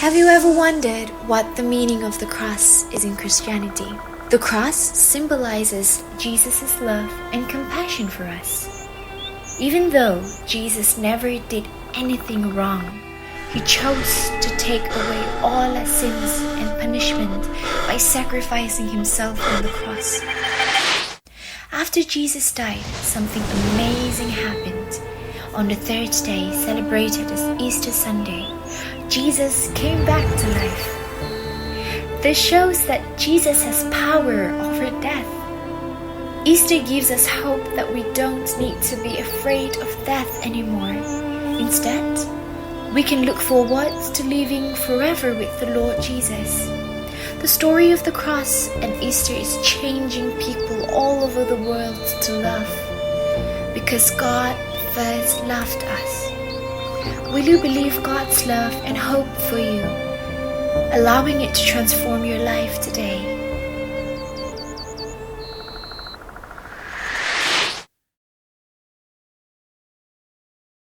Have you ever wondered what the meaning of the cross is in Christianity? The cross symbolizes Jesus' love and compassion for us. Even though Jesus never did anything wrong, He chose to take away all our sins and punishment by sacrificing Himself on the cross. After Jesus died, something amazing happened. On the third day, celebrated as Easter Sunday, Jesus came back to life. This shows that Jesus has power over death. Easter gives us hope that we don't need to be afraid of death anymore. Instead, we can look forward to living forever with the Lord Jesus. The story of the cross and Easter is changing people all over the world to love, because God first loved us. Will you believe God's love and hope for you, allowing it to transform your life today?